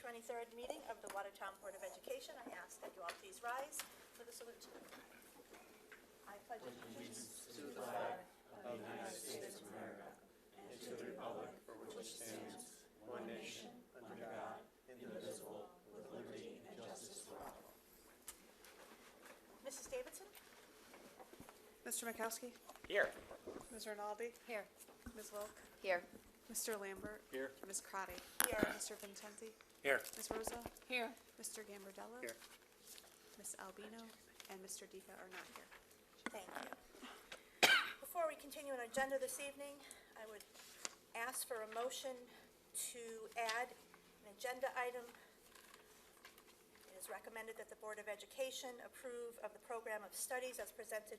23rd meeting of the Watertown Board of Education. I ask that you all please rise for the salute. I pledge allegiance to the flag of the United States of America and to the republic for which it stands, one nation, under God, indivisible, with liberty and justice for all. Mrs. Davidson? Mr. Mikowski? Here. Ms. Rinaldi? Here. Ms. Wilk? Here. Mr. Lambert? Here. Ms. Crotty? Here. Mr. Vincenti? Here. Ms. Rosa? Here. Mr. Gambardella? Here. Ms. Albino? And Mr. Deca are not here. Thank you. Before we continue on our agenda this evening, I would ask for a motion to add an agenda item. It is recommended that the Board of Education approve of the program of studies as presented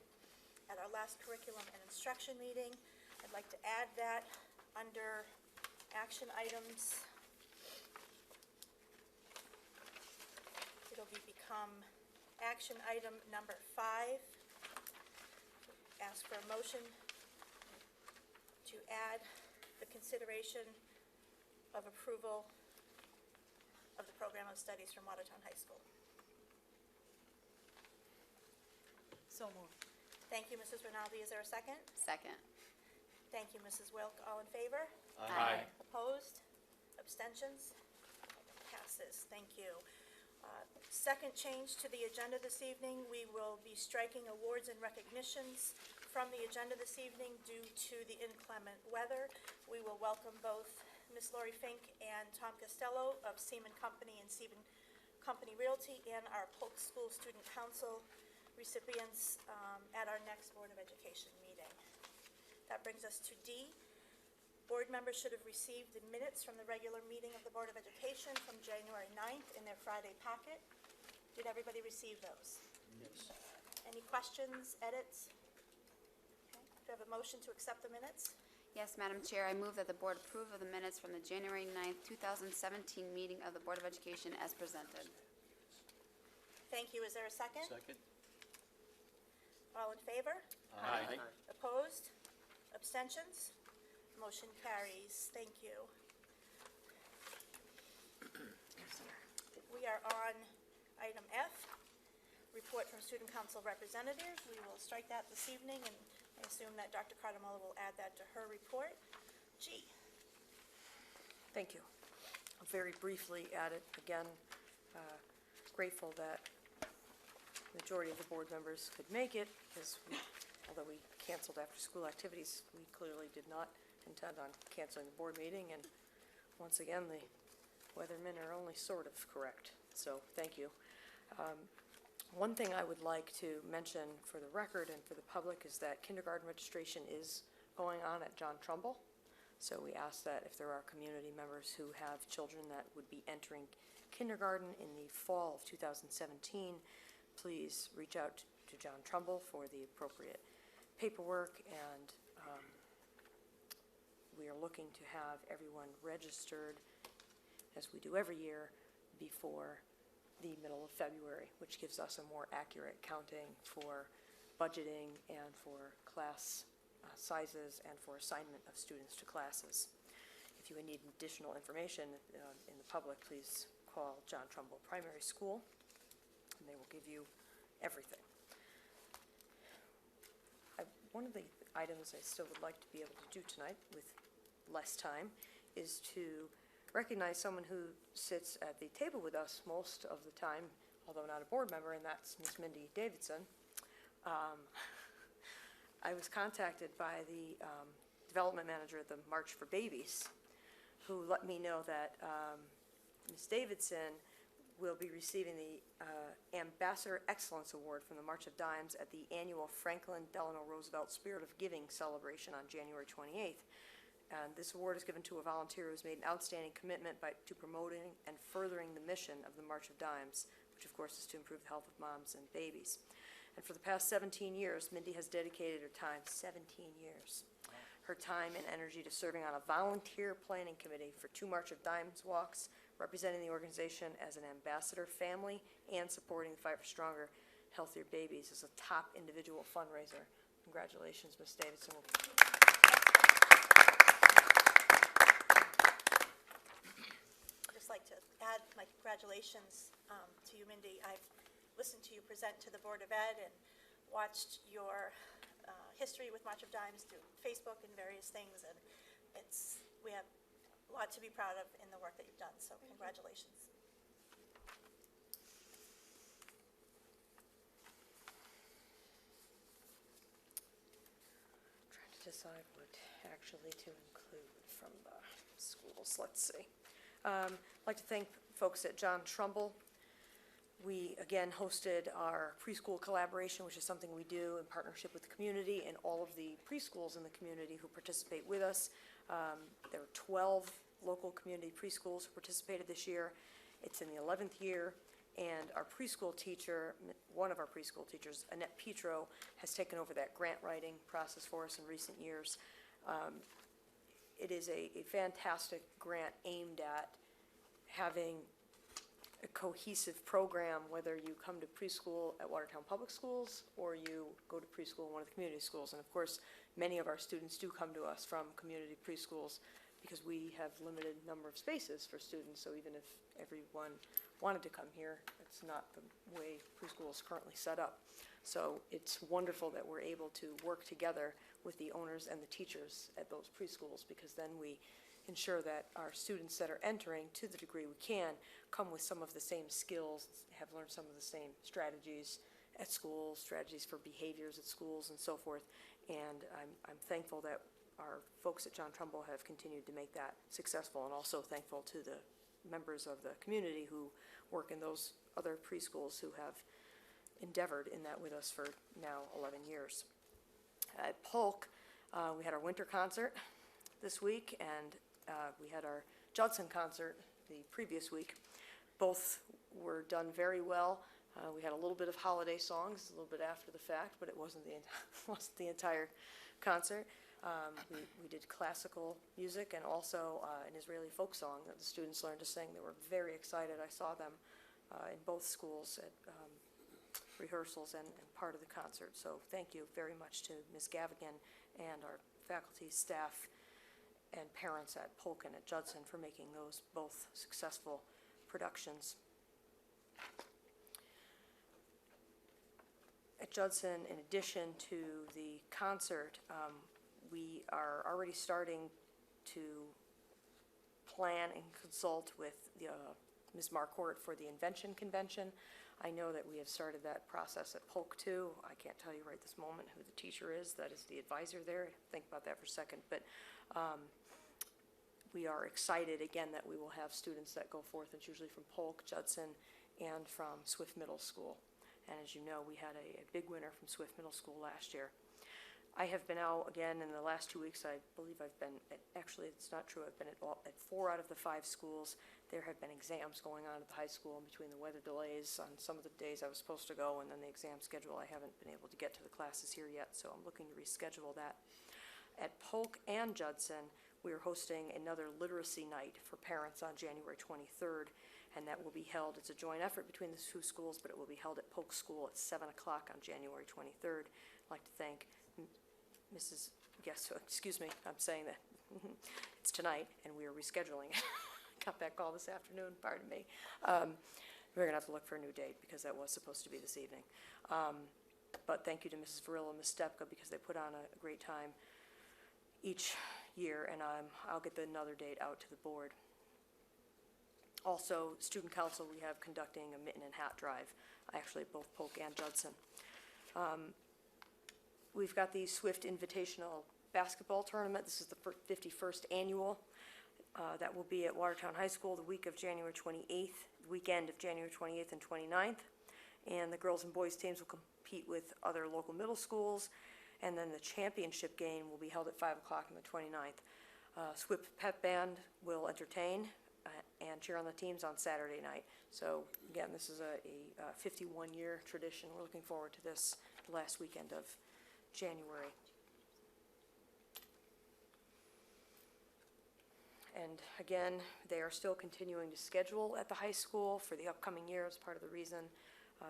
at our last curriculum and instruction meeting. I'd like to add that under action items. It'll become action item number 5. Ask for a motion to add the consideration of approval of the program of studies from Watertown High School. So moved. Thank you, Mrs. Rinaldi. Is there a second? Second. Thank you, Mrs. Wilk. All in favor? Aye. Opposed? Abstentions? Passes. Thank you. Second change to the agenda this evening, we will be striking awards and recognitions from the agenda this evening due to the inclement weather. We will welcome both Ms. Lori Fink and Tom Costello of Seaman Company and Seaman Company Realty and our Polk School Student Council recipients at our next Board of Education meeting. That brings us to D. Board members should have received the minutes from the regular meeting of the Board of Education from January 9th in their Friday packet. Did everybody receive those? Yes. Any questions, edits? Okay. Do I have a motion to accept the minutes? Yes, Madam Chair, I move that the board approve of the minutes from the January 9th, 2017 meeting of the Board of Education as presented. Thank you. Is there a second? Second. All in favor? Aye. Opposed? Abstentions? Motion carries. Thank you. We are on item F, report from Student Council representatives. We will strike that this evening, and I assume that Dr. Cardamola will add that to her report. G. Thank you. I'll very briefly add it again. Grateful that the majority of the board members could make it, because although we canceled after school activities, we clearly did not intend on canceling the board meeting, and once again the weathermen are only sort of correct, so thank you. One thing I would like to mention for the record and for the public is that kindergarten registration is going on at John Trumbull, so we ask that if there are community members who have children that would be entering kindergarten in the fall of 2017, please reach out to John Trumbull for the appropriate paperwork, and we are looking to have everyone registered, as we do every year, before the middle of February, which gives us a more accurate counting for budgeting and for class sizes and for assignment of students to classes. If you need additional information in the public, please call John Trumbull Primary School, and they will give you everything. One of the items I still would like to be able to do tonight with less time is to recognize someone who sits at the table with us most of the time, although not a board member, and that's Ms. Mindy Davidson. I was contacted by the development manager at the March for Babies, who let me know that Ms. Davidson will be receiving the Ambassador Excellence Award from the March of Dimes at the annual Franklin Delano Roosevelt Spirit of Giving celebration on January 28th. And this award is given to a volunteer who has made an outstanding commitment to promoting and furthering the mission of the March of Dimes, which of course is to improve the health of moms and babies. And for the past 17 years, Mindy has dedicated her time, 17 years, her time and energy to serving on a volunteer planning committee for 2 March of Dimes walks, representing the organization as an ambassador family and supporting the fight for stronger, healthier babies as a top individual fundraiser. Congratulations, Ms. Davidson. like to add my congratulations to you, Mindy. I've listened to you present to the Board of Ed and watched your history with March of Dimes through Facebook and various things, and we have a lot to be proud of in the work that you've done, so congratulations. Trying to decide what actually to include from the schools. Let's see. I'd like to thank folks at John Trumbull. We, again, hosted our preschool collaboration, which is something we do in partnership with the community and all of the preschools in the community who participate with us. There were 12 local community preschools who participated this year. It's in the 11th year, and our preschool teacher, one of our preschool teachers, Annette Petro, has taken over that grant writing process for us in recent years. It is a fantastic grant aimed at having a cohesive program, whether you come to preschool at Watertown Public Schools or you go to preschool in one of the community schools. And of course, many of our students do come to us from community preschools because we have limited number of spaces for students. So even if everyone wanted to come here, it's not the way preschool is currently set up. So it's wonderful that we're able to work together with the owners and the teachers at those preschools, because then we ensure that our students that are entering, to the degree we can, come with some of the same skills, have learned some of the same strategies at school, strategies for behaviors at schools and so forth. And I'm thankful that our folks at John Trumbull have continued to make that successful, and also thankful to the members of the community who work in those other preschools who have endeavored in that with us for now 11 years. At Polk, we had our winter concert this week, and we had our Judson concert the previous week. Both were done very well. We had a little bit of holiday songs, a little bit after the fact, but it wasn't the entire concert. We did classical music and also an Israeli folk song that the students learned to sing. They were very excited. I saw them in both schools at rehearsals and part of the concert. So thank you very much to Ms. Gavigan and our faculty, staff, and parents at Polk and at Judson for making those both successful productions. At Judson, in addition to the concert, we are already starting to plan and consult with Ms. Marquardt for the Invention Convention. I know that we have started that process at Polk too. I can't tell you right this moment who the teacher is that is the advisor there. Think about that for a second. But we are excited again that we will have students that go forth. It's usually from Polk, Judson, and from Swift Middle School. And as you know, we had a big winner from Swift Middle School last year. I have been out again in the last 2 weeks. I believe I've been at, actually it's not true, I've been at 4 out of the 5 schools. There have been exams going on at the high school, and between the weather delays on some of the days I was supposed to go and then the exam schedule, I haven't been able to get to the classes here yet, so I'm looking to reschedule that. At Polk and Judson, we are hosting another literacy night for parents on January 23rd, and that will be held, it's a joint effort between the 2 schools, but it will be held at Polk School at 7 o'clock on January 23rd. I'd like to thank Mrs. Yes, excuse me, I'm saying that it's tonight, and we are rescheduling it. Got that call this afternoon, pardon me. We're going to have to look for a new date because that was supposed to be this evening. But thank you to Mrs. Verilla and Ms. Stepka because they put on a great time each year, and I'll get another date out to the board. Also, Student Council, we have conducting a mitten and hat drive, actually at both Polk and Judson. We've got the Swift Invitational Basketball Tournament. This is the 51st annual. That will be at Watertown High School the week of January 28th, the weekend of January 28th and 29th. And the girls and boys teams will compete with other local middle schools. And then the championship game will be held at 5 o'clock on the 29th. Swift Pep Band will entertain and cheer on the teams on Saturday night. So again, this is a 51-year tradition. We're looking forward to this the last weekend of January. And again, they are still continuing to schedule at the high school for the upcoming year as part of the reason.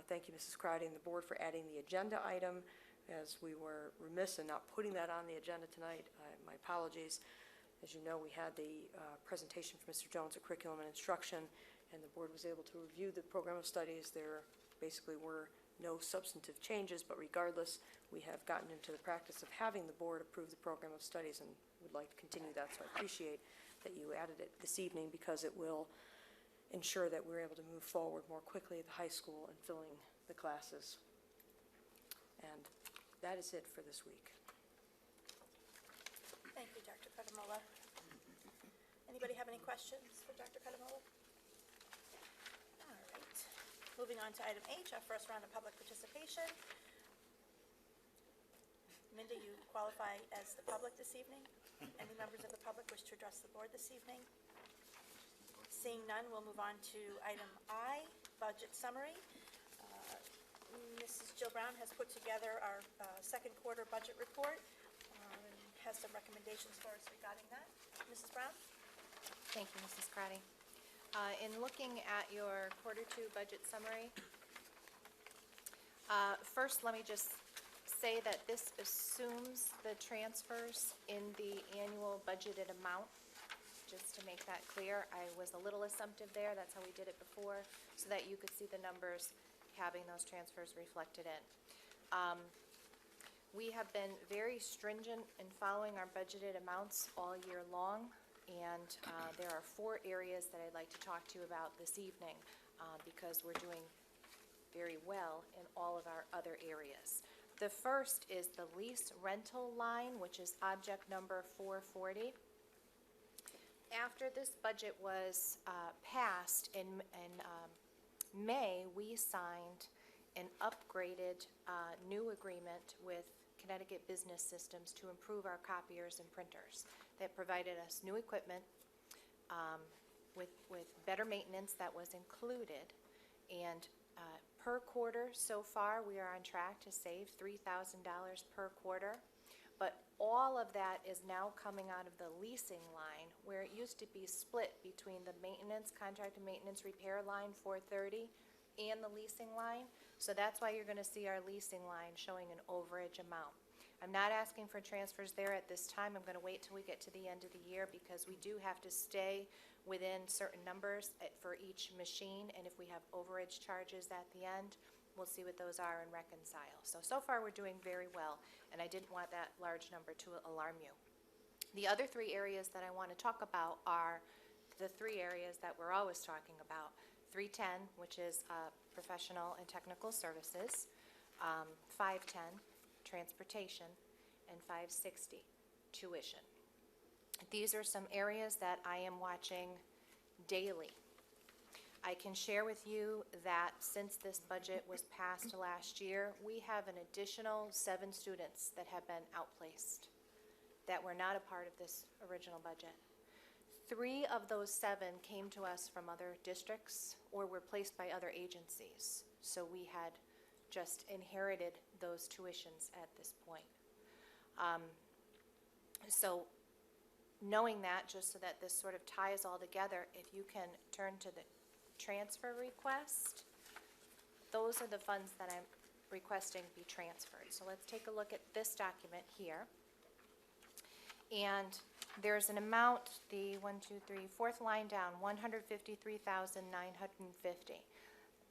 Thank you, Mrs. Crowdy and the board for adding the agenda item, as we were remiss in not putting that on the agenda tonight. My apologies. As you know, we had the presentation from Mr. Jones at Curriculum and Instruction, and the board was able to review the program of studies. There basically were no substantive changes, but regardless, we have gotten into the practice of having the board approve the program of studies and would like to continue that. So I appreciate that you added it this evening because it will ensure that we're able to move forward more quickly at the high school and filling the classes. And that is it for this week. Thank you, Dr. Cuddemola. Anybody have any questions for Dr. Cuddemola? All right. Moving on to item H, our first round of public participation. Minda, you qualify as the public this evening. Any members of the public wish to address the board this evening? Seeing none, we'll move on to item I, budget summary. Mrs. Jill Brown has put together our second quarter budget report, and has some recommendations for us regarding that. Mrs. Brown? Thank you, Mrs. Crotty. In looking at your quarter two budget summary, first let me just say that this assumes the transfers in the annual budgeted amount. Just to make that clear, I was a little assumptive there. That's how we did it before, so that you could see the numbers having those transfers reflected in. We have been very stringent in following our budgeted amounts all year long, and there are 4 areas that I'd like to talk to you about this evening because we're doing very well in all of our other areas. The first is the lease rental line, which is object number 440. After this budget was passed in May, we signed an upgraded new agreement with Connecticut Business Systems to improve our copiers and printers. That provided us new equipment with better maintenance that was included. And per quarter so far, we are on track to save $3,000 per quarter. But all of that is now coming out of the leasing line, where it used to be split between the maintenance, contracted maintenance repair line 430 and the leasing line. So that's why you're going to see our leasing line showing an overage amount. I'm not asking for transfers there at this time. I'm going to wait till we get to the end of the year because we do have to stay within certain numbers for each machine. And if we have overage charges at the end, we'll see what those are and reconcile. So far we're doing very well, and I didn't want that large number to alarm you. The other 3 areas that I want to talk about are the 3 areas that we're always talking about. 310, which is professional and technical services, 510, transportation, and 560, tuition. These are some areas that I am watching daily. I can share with you that since this budget was passed last year, we have an additional 7 students that have been outplaced that were not a part of this original budget. 3 of those 7 came to us from other districts or were placed by other agencies. So we had just inherited those tuitions at this point. So knowing that, just so that this sort of ties all together, if you can turn to the transfer request, those are the funds that I'm requesting be transferred. So let's take a look at this document here. And there's an amount, the 4th line down, $153,950.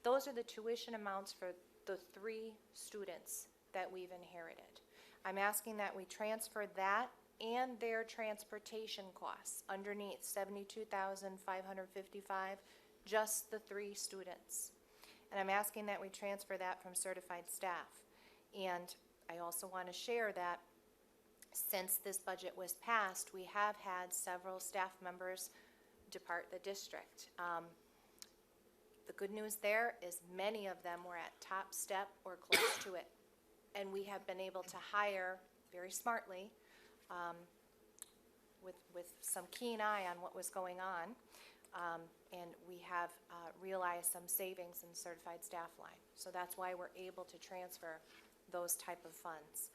Those are the tuition amounts for the 3 students that we've inherited. I'm asking that we transfer that and their transportation costs underneath $72,555, just the 3 students. And I'm asking that we transfer that from certified staff. And I also want to share that since this budget was passed, we have had several staff members depart the district. The good news there is many of them were at top step or close to it. And we have been able to hire very smartly with some keen eye on what was going on. And we have realized some savings in certified staff line. So that's why we're able to transfer those type of funds.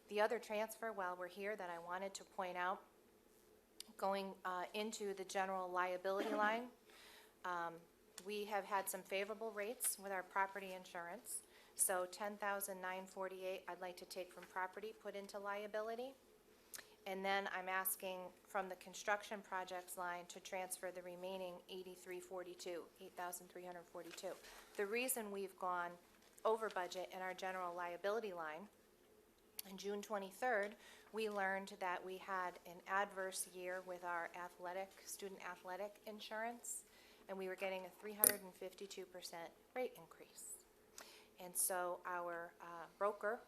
The other transfer, while we're here, that I wanted to point out, going into the general liability line, we have had some favorable rates with our property insurance. So $10,948 I'd like to take from property, put into liability. And then I'm asking from the construction projects line to transfer the remaining 8,342. The reason we've gone over budget in our general liability line, on June 23rd, we learned that we had an adverse year with our student athletic insurance, and we were getting a 352% rate increase. And so our broker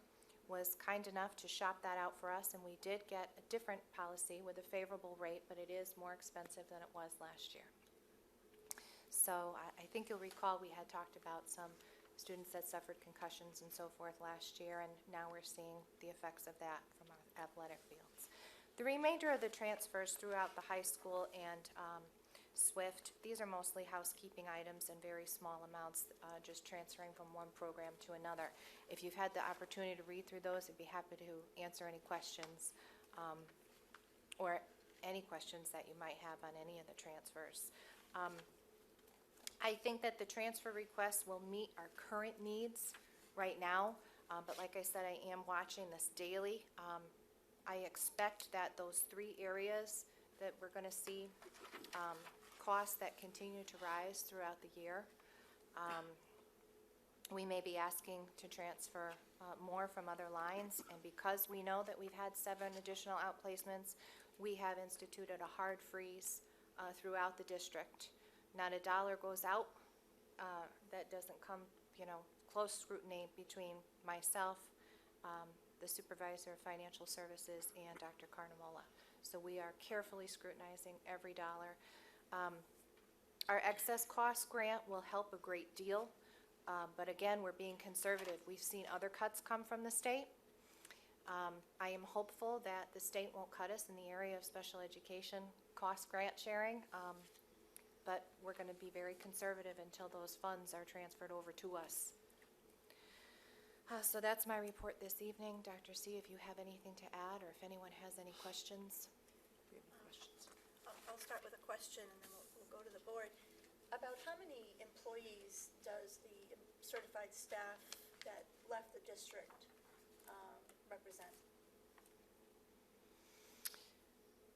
was kind enough to shop that out for us, and we did get a different policy with a favorable rate, but it is more expensive than it was last year. So I think you'll recall we had talked about some students that suffered concussions and so forth last year, and now we're seeing the effects of that from our athletic fields. The remainder of the transfers throughout the high school and SWIFT, these are mostly housekeeping items and very small amounts, just transferring from one program to another. If you've had the opportunity to read through those, I'd be happy to answer any questions, or any questions that you might have on any of the transfers. I think that the transfer requests will meet our current needs right now, but like I said, I am watching this daily. I expect that those three areas that we're going to see costs that continue to rise throughout the year. We may be asking to transfer more from other lines, and because we know that we've had 7 additional outplacements, we have instituted a hard freeze throughout the district. Not a dollar goes out that doesn't come, close scrutiny between myself, the supervisor of financial services, and Dr. Carnamola. So we are carefully scrutinizing every dollar. Our excess cost grant will help a great deal, but again, we're being conservative. We've seen other cuts come from the state. I am hopeful that the state won't cut us in the area of special education cost grant sharing, but we're going to be very conservative until those funds are transferred over to us. So that's my report this evening. Dr. C, if you have anything to add, or if anyone has any questions. I'll start with a question, and then we'll go to the board. About how many employees does the certified staff that left the district represent?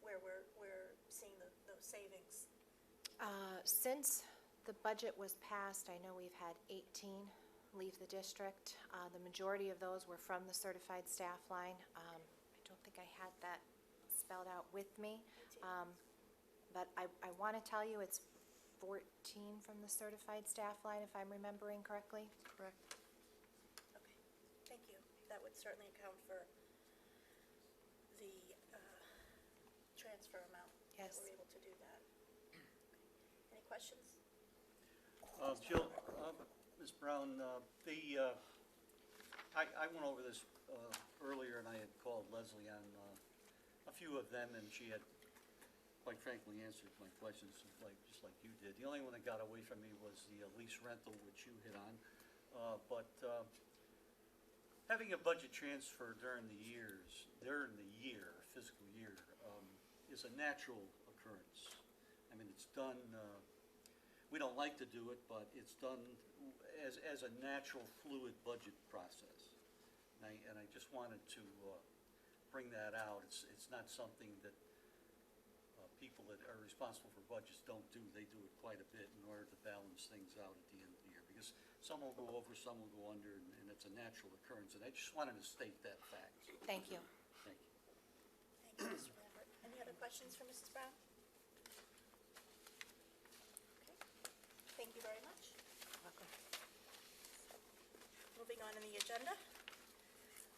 Where we're seeing those savings? Since the budget was passed, I know we've had 18 leave the district. The majority of those were from the certified staff line. I don't think I had that spelled out with me. But I want to tell you it's 14 from the certified staff line, if I'm remembering correctly. Correct. Okay, thank you. That would certainly account for the transfer amount. Yes. That we're able to do that. Any questions? Jill, Ms. Brown, I went over this earlier, and I had called Leslie on a few of them, and she had, quite frankly, answered my questions just like you did. The only one that got away from me was the lease rental, which you hit on. But having a budget transfer during the year, fiscal year, is a natural occurrence. I mean, it's done, we don't like to do it, but it's done as a natural, fluid budget process. And I just wanted to bring that out. It's not something that people that are responsible for budgets don't do. They do it quite a bit in order to balance things out at the end of the year, because some will go over, some will go under, and it's a natural occurrence. And I just wanted to state that fact. Thank you. Thank you. Thank you, Mr. Lambert. Any other questions for Mrs. Brown? Okay. Thank you very much. Welcome. Moving on in the agenda.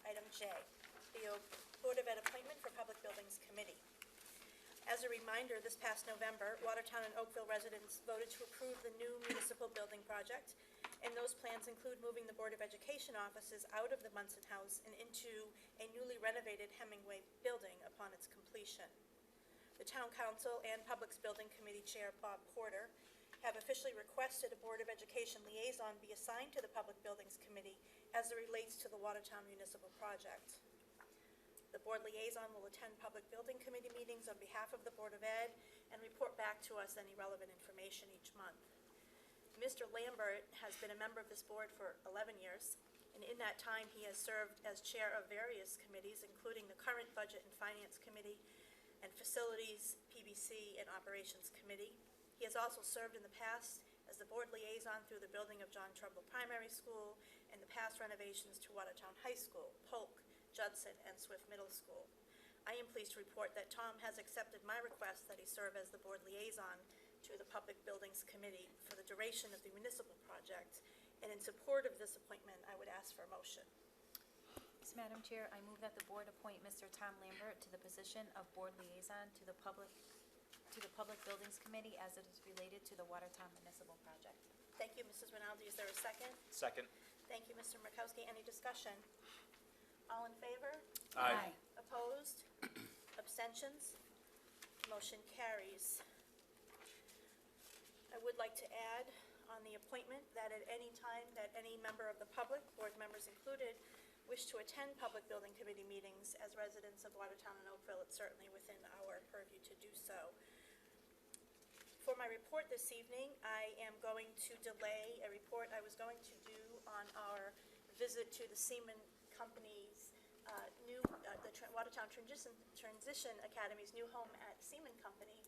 Item J, the Board of Ed appointment for Public Buildings Committee. As a reminder, this past November, Watertown and Oakville residents voted to approve the new municipal building project, and those plans include moving the Board of Education offices out of the Munson House and into a newly renovated Hemingway building upon its completion. The Town Council and Public Building Committee Chair Bob Porter have officially requested a Board of Education liaison be assigned to the Public Buildings Committee as it relates to the Watertown municipal project. The board liaison will attend Public Building Committee meetings on behalf of the Board of Ed and report back to us any relevant information each month. Mr. Lambert has been a member of this board for 11 years. And in that time, he has served as chair of various committees, including the current Budget and Finance Committee and Facilities, PBC, and Operations Committee. He has also served in the past as the board liaison through the building of John Trumbull Primary School and the past renovations to Watertown High School, Polk, Judson, and Swift Middle School. I am pleased to report that Tom has accepted my request that he serve as the board liaison to the Public Buildings Committee for the duration of the municipal project. And in support of this appointment, I would ask for a motion. Yes, Madam Chair, I move that the board appoint Mr. Tom Lambert to the position of board liaison to the Public Buildings Committee as it is related to the Watertown Municipal Project. Thank you, Mrs. Rinaldi. Is there a second? Second. Thank you, Mr. Markowski. Any discussion? All in favor? Aye. Opposed? Abstentions? Motion carries. I would like to add on the appointment that at any time that any member of the public, board members included, wish to attend Public Building Committee meetings as residents of Watertown and Oakville, it's certainly within our purview to do so. For my report this evening, I am going to delay a report I was going to do on our visit to the Seaman Company's Watertown Transition Academy's new home at Seaman Company,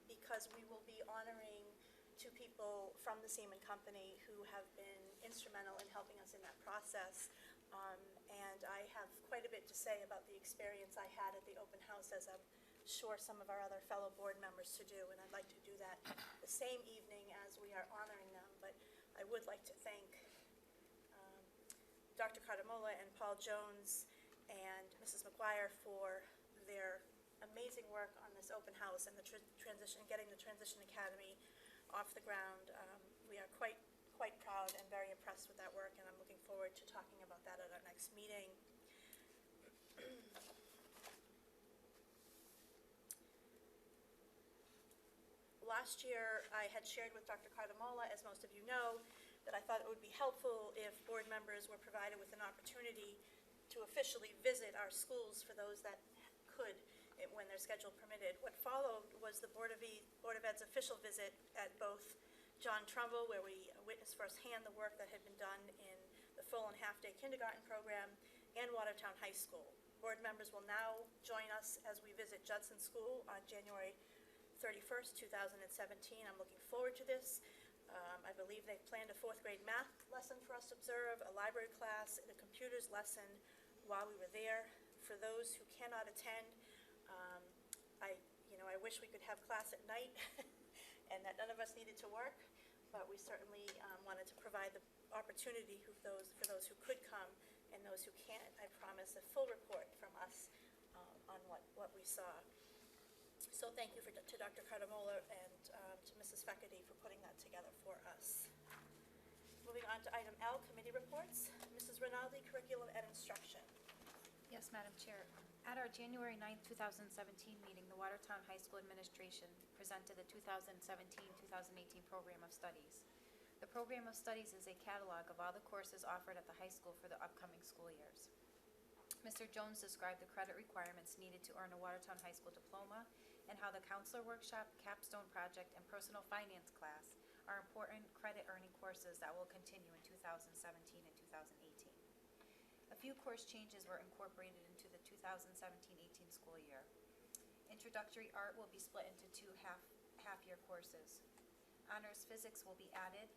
because we will be honoring two people from the Seaman Company who have been instrumental in helping us in that process. And I have quite a bit to say about the experience I had at the open house, as I'm sure some of our other fellow board members to do, and I'd like to do that the same evening as we are honoring them. But I would like to thank Dr. Cardamola and Paul Jones and Mrs. McGuire for their amazing work on this open house and the getting the Transition Academy off the ground. We are quite proud and very impressed with that work, and I'm looking forward to talking about that at our next meeting. Last year, I had shared with Dr. Cardamola, as most of you know, that I thought it would be helpful if board members were provided with an opportunity to officially visit our schools for those that could, when their schedule permitted. What followed was the Board of Ed's official visit at both John Trumbull, where we witnessed firsthand the work that had been done in the full and half-day kindergarten program, and Watertown High School. Board members will now join us as we visit Judson School on January 31st, 2017. I'm looking forward to this. I believe they've planned a fourth grade math lesson for us to observe, a library class, and a computers lesson while we were there. For those who cannot attend, I wish we could have class at night and that none of us needed to work, but we certainly wanted to provide the opportunity for those who could come, and those who can't, I promise a full report from us on what we saw. So thank you to Dr. Cardamola and to Mrs. Feckerty for putting that together for us. Moving on to item L, committee reports. Mrs. Rinaldi, curriculum and instruction. Yes, Madam Chair. At our January 9th, 2017 meeting, the Watertown High School Administration presented the 2017-2018 Program of Studies. The Program of Studies is a catalog of all the courses offered at the high school for the upcoming school years. Mr. Jones described the credit requirements needed to earn a Watertown High School diploma and how the counselor workshop, capstone project, and personal finance class are important credit-earning courses that will continue in 2017 and 2018. A few course changes were incorporated into the 2017-18 school year. Introductory art will be split into two half-year courses. Honors physics will be added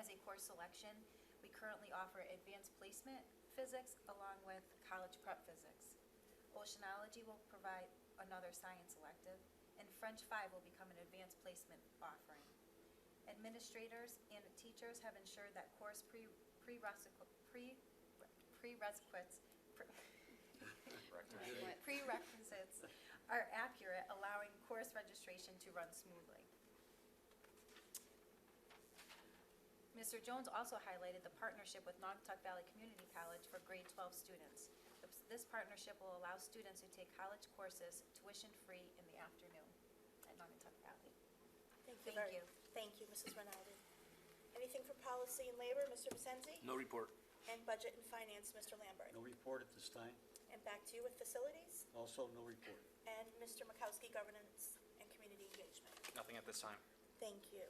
as a course selection. We currently offer advanced placement physics along with college prep physics. Oceanology will provide another science elective, and French 5 will become an advanced placement offering. Administrators and teachers have ensured that course prerequisites are accurate, allowing course registration to run smoothly. Mr. Jones also highlighted the partnership with Naugatuck Valley Community College for grade 12 students. This partnership will allow students who take college courses tuition-free in the afternoon at Naugatuck Valley. Thank Thank you. Thank you, Mrs. Rinaldi. Anything for policy and labor, Mr. Vicenzi? No report. And budget and finance, Mr. Lambert? No report at this time. And back to you with facilities? Also, no report. And Mr. Makowski, governance and community engagement? Nothing at this time. Thank you.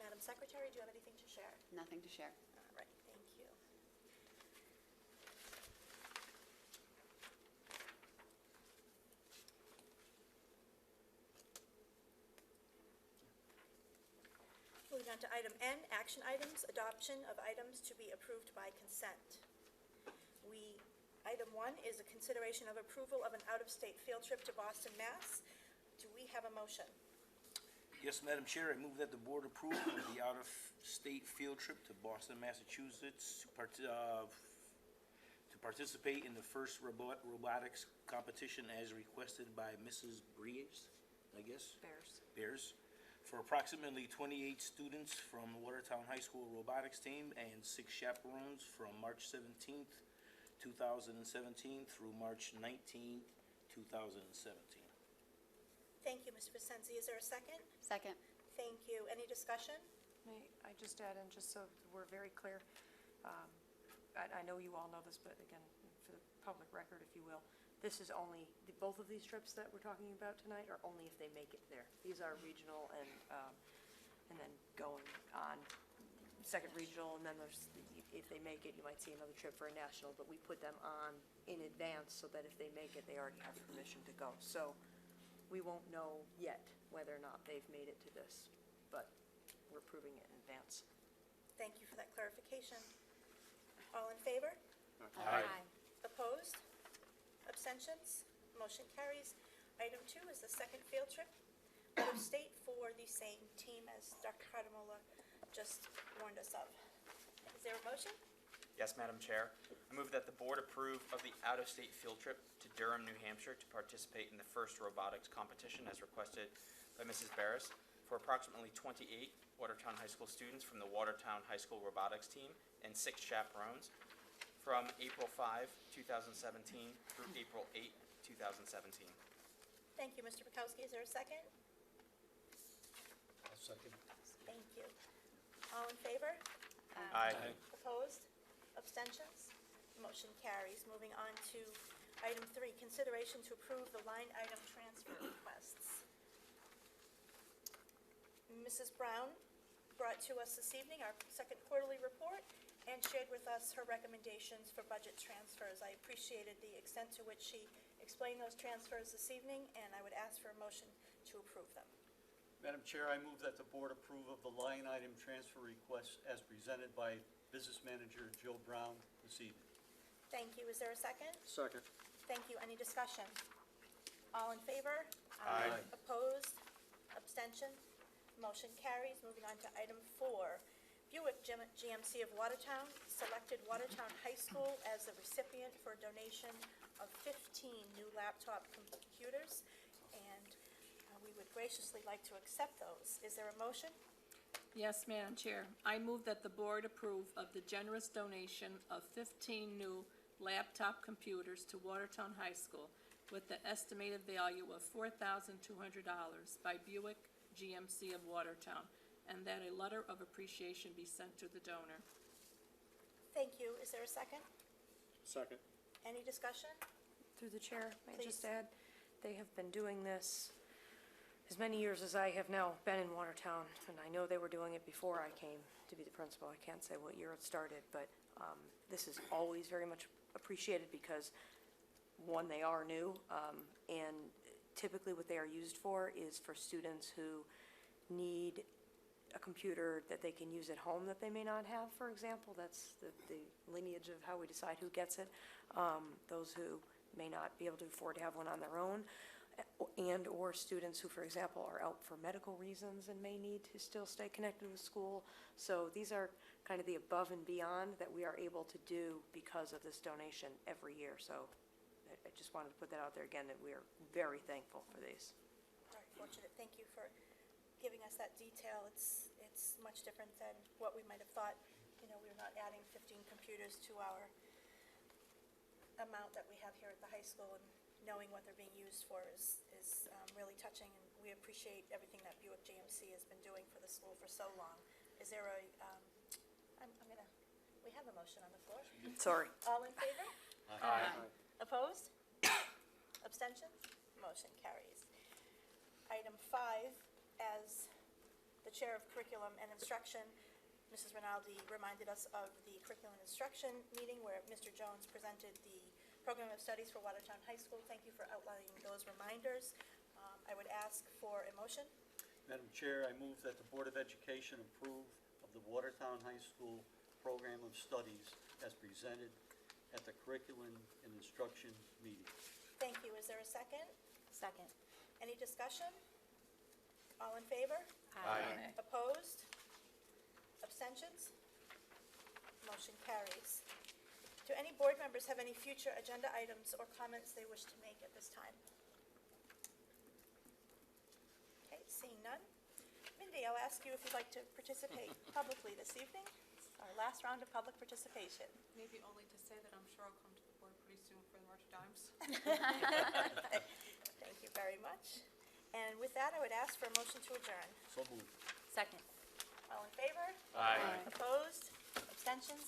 Madam Secretary, do you have anything to share? Nothing to share. All right, thank you. Moving on to item N, action items, adoption of items to be approved by consent. Item 1 is a consideration of approval of an out-of-state field trip to Boston, Mass. Do we have a motion? Yes, Madam Chair, I move that the board approve of the out-of-state field trip to Boston, Massachusetts to participate in the first robotics competition as requested by Mrs. Breers, I guess? Bears, for approximately 28 students from the Watertown High School robotics team and 6 chaperones from March 17th, 2017 through March 19th, 2017. Thank you, Mr. Vicenzi. Is there a second? Second. Thank you. Any discussion? May I just add in, just so we're very clear, I know you all know this, but again, for the public record, if you will, this is only, both of these trips that we're talking about tonight are only if they make it there. These are regional and then going on second regional, and then there's, if they make it, you might see another trip for a national, but we put them on in advance so that if they make it, they already have permission to go. So we won't know yet whether or not they've made it to this, but we're approving it in advance. Thank you for that clarification. All in favor? Aye. Opposed? Abstentions? Motion carries. Item 2 is the second field trip out of state for the same team as Dr. Hardemola just warned us of. Is there a motion? Yes, Madam Chair. I move that the board approve of the out-of-state field trip to Durham, New Hampshire to participate in the first robotics competition as requested by Mrs. Barris for approximately 28 Watertown High School students from the Watertown High School robotics team and 6 chaperones from April 5, 2017 through April 8, 2017. Thank you, Mr. Bukowski. Is there a second? I'll second. Thank you. All in favor? Aye. Opposed? Abstentions? Motion carries. Moving on to item 3, consideration to approve the line item transfer requests. Mrs. Brown brought to us this evening our second quarterly report and shared with us her recommendations for budget transfers. I appreciated the extent to which she explained those transfers this evening, and I would ask for a motion to approve them. Madam Chair, I move that the board approve of the line item transfer requests as presented by Business Manager Jill Brown this evening. Thank you. Is there a second? Second. Thank you. Any discussion? All in favor? Aye. Opposed? Abstention? Motion carries. Moving on to item 4. Buick GMC of Watertown selected Watertown High School as the recipient for a donation of 15 new laptop computers, and we would graciously like to accept those. Is there a motion? Yes, Madam Chair. I move that the board approve of the generous donation of 15 new laptop computers to Watertown High School with the estimated value of $4,200 by Buick GMC of Watertown, and that a letter of appreciation be sent to the donor. Thank you. Is there a second? Second. Any discussion? Through the chair, may I just Please. add, they have been doing this as many years as I have now been in Watertown, and I know they were doing it before I came to be the principal. I can't say what year it started, but this is always very much appreciated because, one, they are new, and typically what they are used for is for students who need a computer that they can use at home that they may not have, for example. That's the lineage of how we decide who gets it. Those who may not be able to afford to have one on their own, and or students who, for example, are out for medical reasons and may need to still stay connected with school. So these are kind of the above and beyond that we are able to do because of this donation every year. So I just wanted to put that out there again, that we are very thankful for these. Very fortunate. Thank you for giving us that detail. It's much different than what we might have thought. You know, we're not adding 15 computers to our amount that we have here at the high school, and knowing what they're being used for is really touching, and we appreciate everything that Buick GMC has been doing for the school for so long. Is there a, we have a motion on the floor. Sorry. All in favor? Aye. Opposed? Abstentions? Motion carries. Item 5, as the Chair of Curriculum and Instruction, Mrs. Rinaldi reminded us of the Curriculum and Instruction meeting where Mr. Jones presented the Program of Studies for Watertown High School. Thank you for outlining those reminders. I would ask for a motion. Madam Chair, I move that the Board of Education approve of the Watertown High School Program of Studies as presented at the Curriculum and Instruction meeting. Thank you. Is there a second? Second. Any discussion? All in favor? Aye. Opposed? Abstentions? Motion carries. Do any board members have any future agenda items or comments they wish to make at this time? Okay, seeing none. Mindy, I'll ask you if you'd like to participate publicly this evening. It's our last round of public participation. Maybe only to say that I'm sure I'll come to the board pretty soon for the March Dimes. Thank you very much. And with that, I would ask for a motion to adjourn. So moved. Second. All in favor? Aye. Opposed? Abstentions?